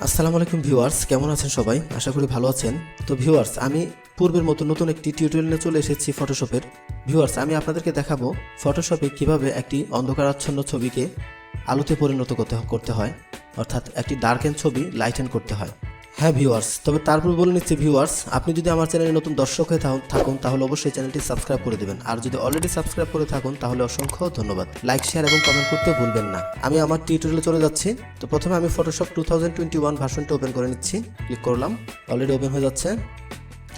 আসসালামু আলাইকুম ভিউয়ার্স, কেমন আছেন সবাই? আশা করি ভালো আছেন। তো ভিউয়ার্স, আমি পূর্বের মতো নতুন একটি টিউটোরিয়ালে চলে এসেছি ফটোশপের। ভিউয়ার্স, আমি আপনাদেরকে দেখাবো ফটোশপে কিভাবে একটি অন্ধকারাচ্ছন্ন ছবিকে আলোতে পরিণত করতে হয়, অর্থাৎ একটি ডার্কেন ছবি লাইটেন করতে হয়। হ্যাঁ ভিউয়ার্স, তবে তারপর বলে নিচ্ছি ভিউয়ার্স, আপনি যদি আমার চ্যানেলে নতুন দর্শক হয়ে থাকুন তাহলে অবশ্যই চ্যানেলটি সাবস্ক্রাইব করে দেবেন, আর যদি অলরেডি সাবস্ক্রাইব করে থাকুন তাহলে অসংখ্য ধন্যবাদ। লাইক, শেয়ার এবং কমেন্ট করতে ভুলবেন না। আমি আমার টিউটোরিয়ালে চলে যাচ্ছি। তো প্রথমে আমি ফটোশপ 2021 ভার্সনটা ওপেন করে নিচ্ছি। ক্লিক করলাম, অলরেডি ওপেন হয়ে যাচ্ছে।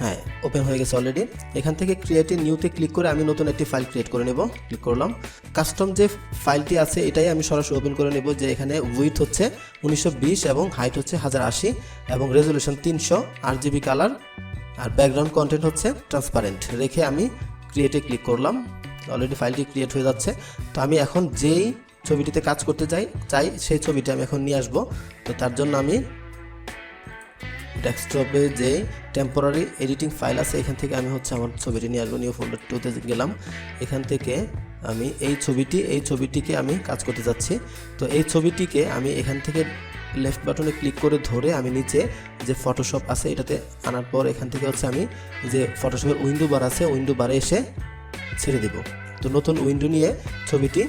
হ্যাঁ, ওপেন হয়ে গেছে অলরেডি। এখান থেকে ক্রিয়েট এ নিউতে ক্লিক করে আমি নতুন একটি ফাইল ক্রিয়েট করে নেব। ক্লিক করলাম। কাস্টম যে ফাইলটি আছে এটাই আমি সরাসরি ওপেন করে নেব। যে এখানে উইডথ হচ্ছে 1920 এবং হাইট হচ্ছে 1080 এবং রেজলিউশন 300, RGB কালার, আর ব্যাকগ্রাউন্ড কন্টেন্ট হচ্ছে ট্রান্সপারেন্ট রেখে আমি ক্রিয়েটে ক্লিক করলাম। অলরেডি ফাইলটি ক্রিয়েট হয়ে যাচ্ছে। তো আমি এখন যেই ছবিটিতে কাজ করতে চাই সেই ছবিটা আমি এখন নিয়ে আসবো। তো তার জন্য আমি ডেস্কটপে যে টেম্পোরারি এডিটিং ফাইল আছে এখান থেকে আমি আমার ছবিটি নিয়ে আসবো। নিউ ফোল্ডার 2তে গেলাম। এখান থেকে আমি এই ছবিটিকে আমি কাজ করতে যাচ্ছি। তো এই ছবিটিকে আমি এখান থেকে লেফট বাটনে ক্লিক করে ধরে আমি নিচে যে ফটোশপ আছে এটাতে আনার পর এখান থেকে আমি যে ফটোশপের উইন্ডো বার আছে উইন্ডো বারে এসে ছেড়ে দেব। তো নতুন উইন্ডো নিয়ে ছবিটি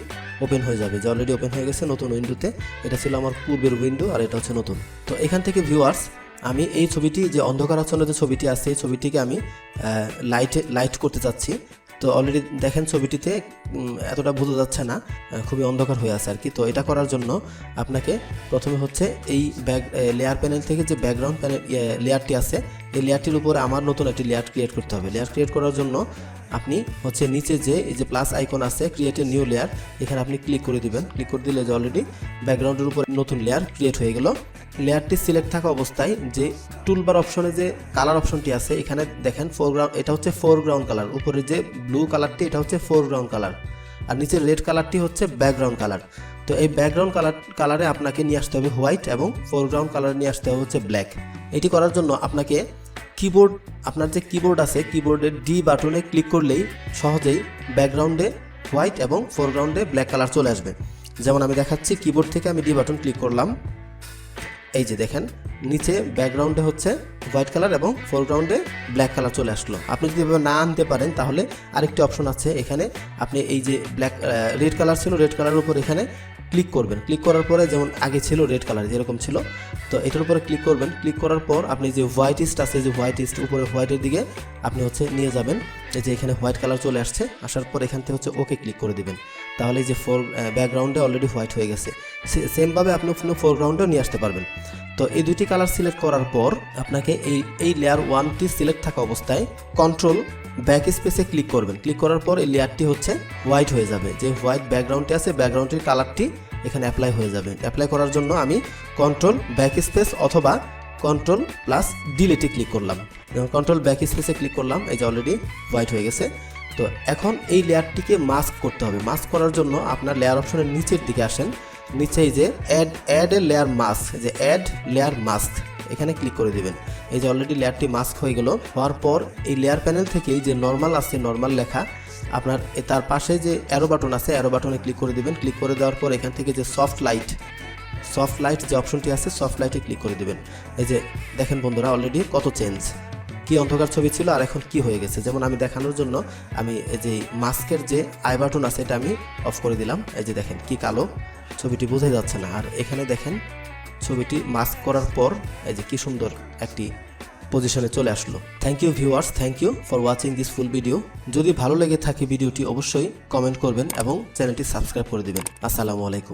ওপেন হয়ে যাবে। যে অলরেডি ওপেন হয়ে গেছে নতুন উইন্ডোতে। এটা ছিল আমার পূর্বের উইন্ডো আর এটা হচ্ছে নতুন। তো এখান থেকে ভিউয়ার্স, আমি এই ছবিটি যে অন্ধকারাচ্ছন্ন যে ছবিটি আছে এই ছবিটিকে আমি লাইট করতে চাচ্ছি। তো অলরেডি দেখেন ছবিটিতে এতটা বোঝা যাচ্ছে না, খুবই অন্ধকার হয়ে আছে আর কি। তো এটা করার জন্য আপনাকে প্রথমে এই লেয়ার প্যানেল থেকে যে ব্যাকগ্রাউন্ড প্যানেল লেয়ারটি আছে এই লেয়ারটির উপরে আমার নতুন একটি লেয়ার ক্রিয়েট করতে হবে। লেয়ার ক্রিয়েট করার জন্য আপনি নিচে এই যে প্লাস আইকন আছে ক্রিয়েট এ নিউ লেয়ার, এখানে আপনি ক্লিক করে দিবেন। ক্লিক করে দিলে যে অলরেডি ব্যাকগ্রাউন্ডের উপরে নতুন লেয়ার ক্রিয়েট হয়ে গেল। লেয়ারটি সিলেক্ট থাকা অবস্থায় যে টুলবার অপশনে যে কালার অপশনটি আছে এখানে দেখেন ফোরগ্রাউন্ড, এটা হচ্ছে ফোরগ্রাউন্ড কালার। উপরে যে ব্লু কালারটি এটা হচ্ছে ফোরগ্রাউন্ড কালার, আর নিচের রেড কালারটি হচ্ছে ব্যাকগ্রাউন্ড কালার। তো এই ব্যাকগ্রাউন্ড কালারে আপনাকে নিয়ে আসতে হবে হোয়াইট এবং ফোরগ্রাউন্ড কালার নিয়ে আসতে হবে ব্ল্যাক। এটি করার জন্য আপনাকে আপনার যে কিবোর্ড আছে কিবোর্ডের ডি বাটনে ক্লিক করলেই সহজেই ব্যাকগ্রাউন্ডে হোয়াইট এবং ফোরগ্রাউন্ডে ব্ল্যাক কালার চলে আসবে। যেমন আমি দেখাচ্ছি, কিবোর্ড থেকে আমি ডি বাটন ক্লিক করলাম। এই যে দেখেন নিচে ব্যাকগ্রাউন্ডে হোয়াইট কালার এবং ফোরগ্রাউন্ডে ব্ল্যাক কালার চলে আসলো। আপনি যদি এভাবে না আনতে পারেন তাহলে আরেকটি অপশন আছে এখানে। আপনি এই যে রেড কালার ছিল, রেড কালারের উপর এখানে ক্লিক করবেন। ক্লিক করার পরে যেমন আগে ছিল রেড কালার যেরকম ছিল, তো এটার উপরে ক্লিক করবেন। ক্লিক করার পর আপনি যে হোয়াইট ইস্ট আছে, যে হোয়াইট ইস্ট উপরে হোয়াইটের দিকে আপনি নিয়ে যাবেন। এই যে এখানে হোয়াইট কালার চলে আসছে, আসার পর এখান থেকে ওকে ক্লিক করে দিবেন। তাহলে এই যে ব্যাকগ্রাউন্ডে অলরেডি হোয়াইট হয়ে গেছে। সেমভাবে আপনি ফোরগ্রাউন্ডেও নিয়ে আসতে পারবেন। তো এই দুইটি কালার সিলেক্ট করার পর আপনাকে এই লেয়ার 1টি সিলেক্ট থাকা অবস্থায় কন্ট্রোল ব্যাক স্পেসে ক্লিক করবেন। ক্লিক করার পর এই লেয়ারটি হোয়াইট হয়ে যাবে। যে হোয়াইট ব্যাকগ্রাউন্ডটি আছে ব্যাকগ্রাউন্ডের কালারটি এখানে অ্যাপ্লাই হয়ে যাবে। অ্যাপ্লাই করার জন্য আমি কন্ট্রোল ব্যাক স্পেস অথবা কন্ট্রোল প্লাস ডিলিটে ক্লিক করলাম। কন্ট্রোল ব্যাক স্পেসে ক্লিক করলাম, এই যে অলরেডি হোয়াইট হয়ে গেছে। তো এখন এই লেয়ারটিকে মাস্ক করতে হবে। মাস্ক করার জন্য আপনার লেয়ার অপশনের নিচের দিকে আসেন। নিচে এই যে অ্যাড এ লেয়ার মাস্ক, যে অ্যাড লেয়ার মাস্ক এখানে ক্লিক করে দিবেন। এই যে অলরেডি লেয়ারটি মাস্ক হয়ে গেল। হওয়ার পর এই লেয়ার প্যানেল থেকে এই যে নর্মাল আছে, নর্মাল লেখা আপনার তার পাশে যে অ্যারো বাটন আছে অ্যারো বাটনে ক্লিক করে দিবেন। ক্লিক করে দেওয়ার পর এখান থেকে যে সফট লাইট যে অপশনটি আছে সফট লাইটে ক্লিক করে দিবেন। এই যে দেখেন বন্ধুরা অলরেডি কত চেঞ্জ, কি অন্ধকার ছবি ছিল আর এখন কি হয়ে গেছে। যেমন আমি দেখানোর জন্য আমি এই যে মাস্কের যে আই বাটন আছে এটা আমি অফ করে দিলাম। এই যে দেখেন কি কালো, ছবিটি বোঝা যাচ্ছে না। আর এখানে দেখেন ছবিটি মাস্ক করার পর এই যে কি সুন্দর একটি পজিশনে চলে আসলো। Thank you viewers, thank you for watching this full video. যদি ভালো লেগে থাকে ভিডিওটি অবশ্যই কমেন্ট করবেন এবং চ্যানেলটি সাবস্ক্রাইব করে দিবেন। আসসালামু আলাইকুম।